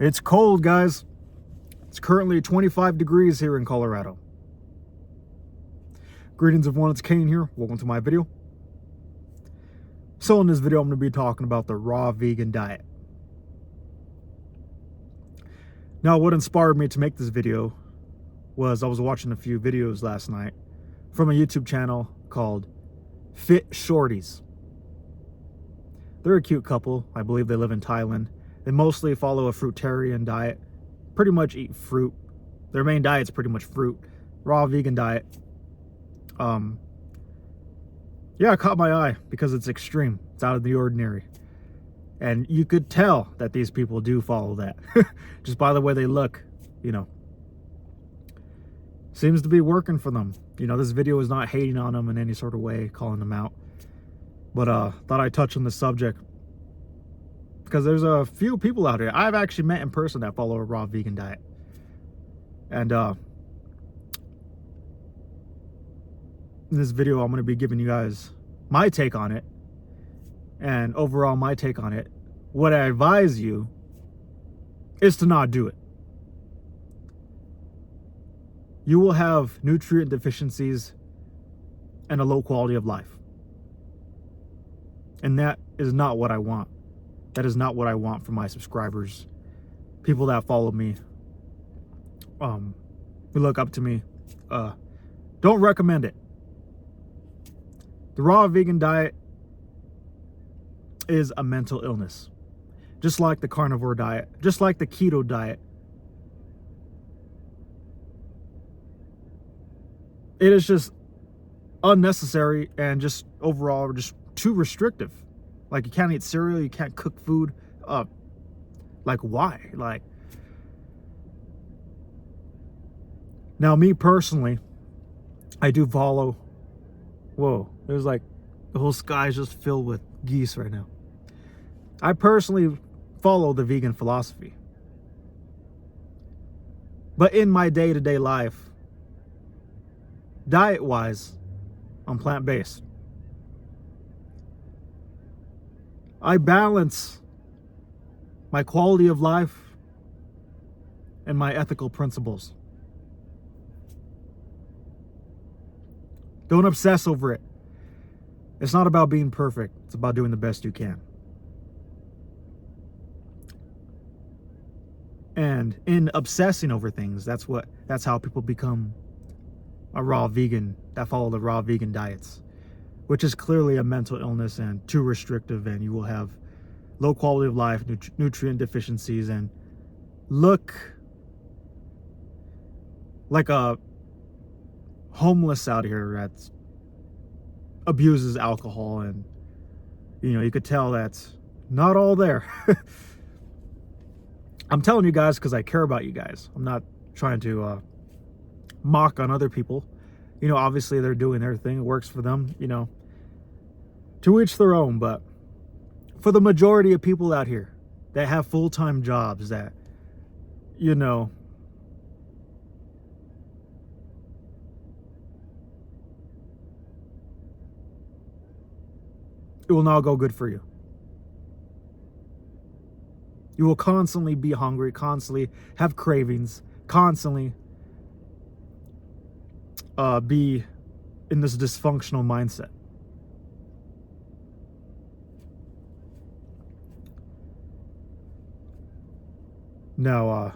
It's cold, guys. It's currently 25 degrees here in Colorado. Greetings everyone, it's Cain here. Welcome to my video. So in this video, I'm going to be talking about the raw vegan diet. Now, what inspired me to make this video was I was watching a few videos last night from a YouTube channel called Fitshorties. They're a cute couple. I believe they live in Thailand. They mostly follow a fruitarian diet, pretty much eat fruit. Their main diet's pretty much fruit, raw vegan diet. Yeah, it caught my eye because it's extreme. It's out of the ordinary. And you could tell that these people do follow that. Just by the way they look, you know. Seems to be working for them. You know, this video is not hating on them in any sort of way, calling them out. But thought I'd touch on the subject because there's a few people out here I've actually met in person that follow a raw vegan diet. And in this video, I'm going to be giving you guys my take on it. And overall, my take on it. What I advise you is to not do it. You will have nutrient deficiencies and a low quality of life. And that is not what I want. That is not what I want for my subscribers, people that follow me, who look up to me. Don't recommend it. The raw vegan diet is a mental illness, just like the carnivore diet, just like the keto diet. It is just unnecessary and just overall just too restrictive. Like, you can't eat cereal, you can't cook food. Like, why? Like, now me personally, I do follow. Whoa, there's like the whole sky is just filled with geese right now. I personally follow the vegan philosophy, but in my day-to-day life, diet-wise, I'm plant-based. I balance my quality of life and my ethical principles. Don't obsess over it. It's not about being perfect. It's about doing the best you can. And in obsessing over things, that's how people become a raw vegan, that follow the raw vegan diets, which is clearly a mental illness and too restrictive, and you will have low quality of life, nutrient deficiencies, and look like a homeless out here that abuses alcohol. And you know, you could tell that's not all there. I'm telling you guys because I care about you guys. I'm not trying to mock on other people. You know, obviously they're doing their thing, it works for them, you know, to each their own. But for the majority of people out here that have full-time jobs, that, you know, it will not go good for you. You will constantly be hungry, constantly have cravings, constantly be in this dysfunctional mindset. Now,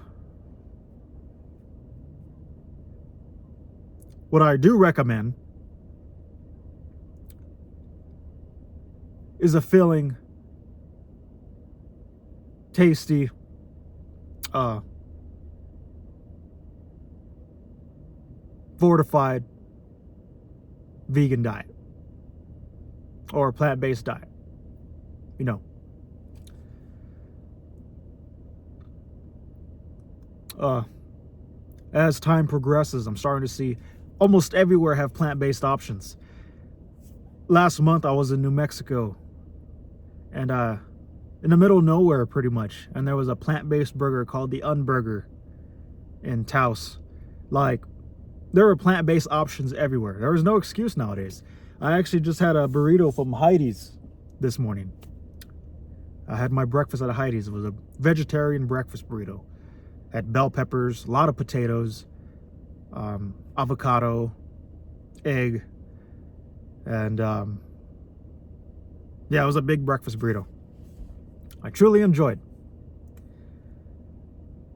what I do recommend is a filling, tasty, fortified vegan diet or plant-based diet. You know, as time progresses, I'm starting to see almost everywhere have plant-based options. Last month I was in New Mexico, and in the middle of nowhere pretty much, and there was a plant-based burger called the Unburger in Taos. Like, there were plant-based options everywhere. There was no excuse nowadays. I actually just had a burrito from Heidi's this morning. I had my breakfast at Heidi's. It was a vegetarian breakfast burrito. Had bell peppers, a lot of potatoes, avocado, egg, and yeah, it was a big breakfast burrito. I truly enjoyed.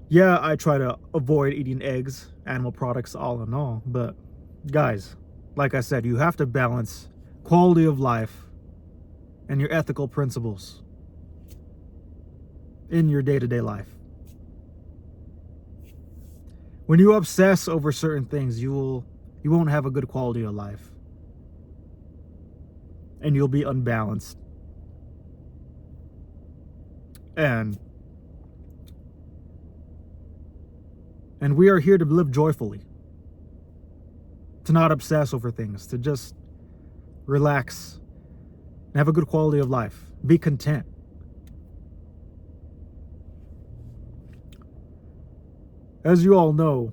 Yeah, I try to avoid eating eggs, animal products, all in all, but guys, like I said, you have to balance quality of life and your ethical principles in your day-to-day life. When you obsess over certain things, you won't have a good quality of life, and you'll be unbalanced. And we are here to live joyfully, to not obsess over things, to just relax and have a good quality of life. Be content. As you all know,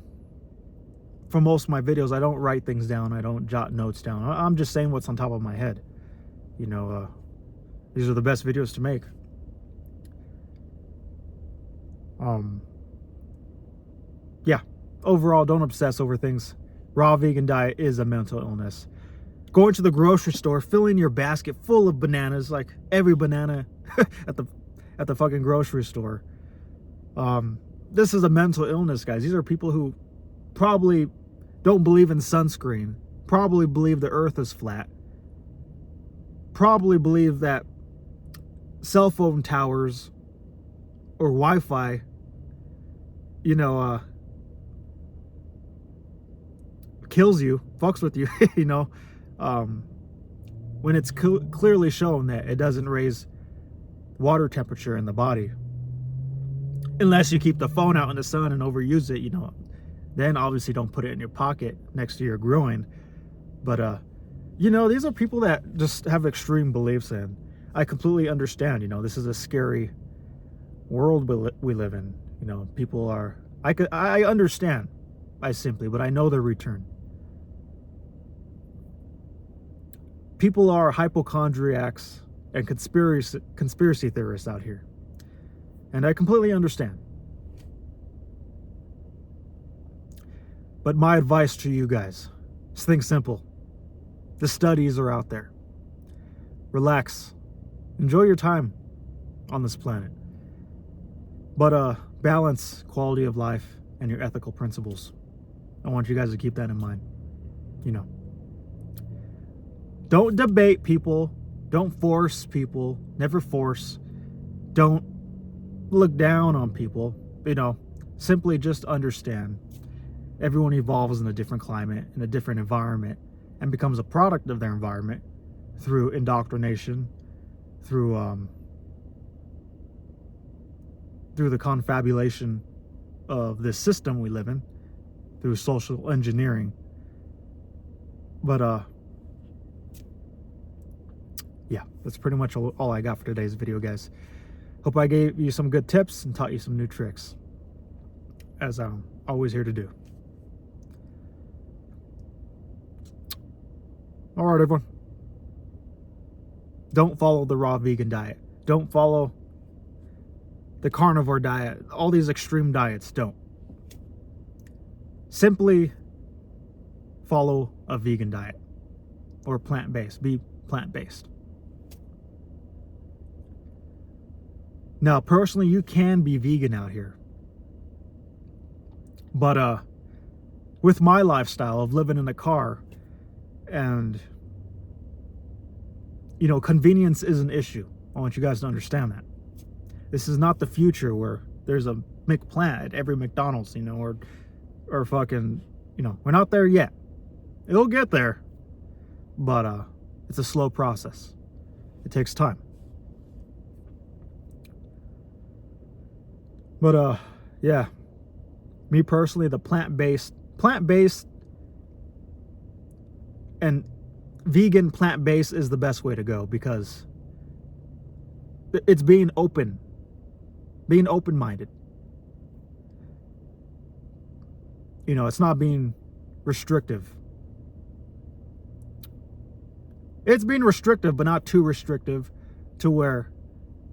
for most of my videos, I don't write things down. I don't jot notes down. I'm just saying what's on top of my head. You know, these are the best videos to make. Yeah, overall, don't obsess over things. Raw vegan diet is a mental illness. Going to the grocery store, filling your basket full of bananas, like every banana at the fucking grocery store. This is a mental illness, guys. These are people who probably don't believe in sunscreen, probably believe the earth is flat, probably believe that cell phone towers or Wi-Fi, you know, kills you, fucks with you, you know, when it's clearly shown that it doesn't raise water temperature in the body. Unless you keep the phone out in the sun and overuse it, you know, then obviously don't put it in your pocket next to your groin. But, you know, these are people that just have extreme beliefs, and I completely understand. You know, this is a scary world we live in. You know, people are, I understand, but I know their return. People are hypochondriacs and conspiracy theorists out here. And I completely understand. But my advice to you guys is think simple. The studies are out there. Relax. Enjoy your time on this planet. But balance quality of life and your ethical principles. I want you guys to keep that in mind. You know. Don't debate people. Don't force people. Never force. Don't look down on people. You know, simply just understand. Everyone evolves in a different climate, in a different environment, and becomes a product of their environment through indoctrination, through the confabulation of this system we live in, through social engineering. But yeah, that's pretty much all I got for today's video, guys. Hope I gave you some good tips and taught you some new tricks, as I'm always here to do. All right, everyone. Don't follow the raw vegan diet. Don't follow the carnivore diet. All these extreme diets, don't. Simply follow a vegan diet or plant-based. Be plant-based. Now, personally, you can be vegan out here. But with my lifestyle of living in a car, and, you know, convenience is an issue. I want you guys to understand that. This is not the future where there's a McPlant at every McDonald's, you know, or fucking, you know, we're not there yet. It'll get there, but it's a slow process. It takes time. But yeah, me personally, the plant-based and vegan plant-based is the best way to go, because it's being open-minded. You know, it's not being restrictive. It's being restrictive, but not too restrictive to where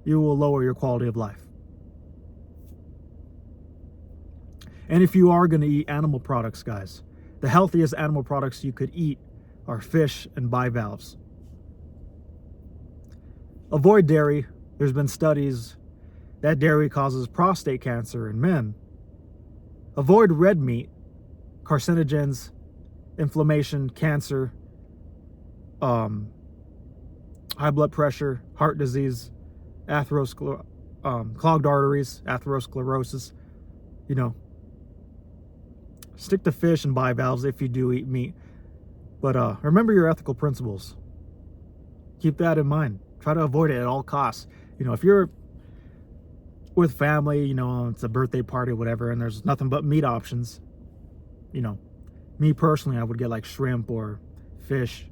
you will lower your quality of life. And if you are going to eat animal products, guys, the healthiest animal products you could eat are fish and bivalves. Avoid dairy. There's been studies that dairy causes prostate cancer in men. Avoid red meat, carcinogens, inflammation, cancer, high blood pressure, heart disease, clogged arteries, atherosclerosis. You know, stick to fish and bivalves if you do eat meat. But remember your ethical principles. Keep that in mind. Try to avoid it at all costs. You know, if you're with family, you know, it's a birthday party or whatever, and there's nothing but meat options, you know, me personally, I would get like shrimp or fish.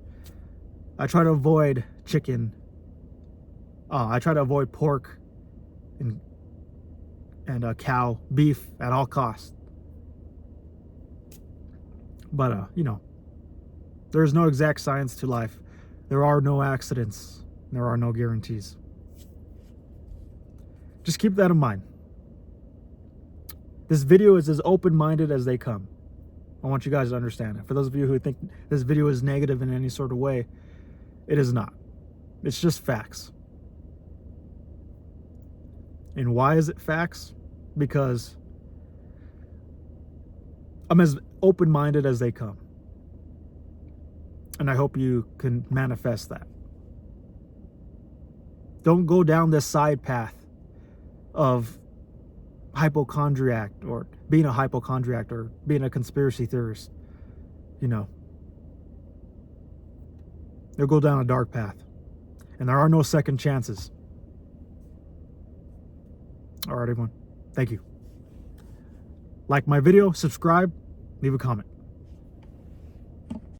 I try to avoid chicken. I try to avoid pork and cow, beef at all costs. But you know, there's no exact science to life. There are no accidents. There are no guarantees. Just keep that in mind. This video is as open-minded as they come. I want you guys to understand it. For those of you who think this video is negative in any sort of way, it is not. It's just facts. And why is it facts? Because I'm as open-minded as they come. And I hope you can manifest that. Don't go down this side path of hypochondriac or being a hypochondriac or being a conspiracy theorist. You know, you'll go down a dark path. And there are no second chances. All right, everyone. Thank you. Like my video, subscribe, leave a comment.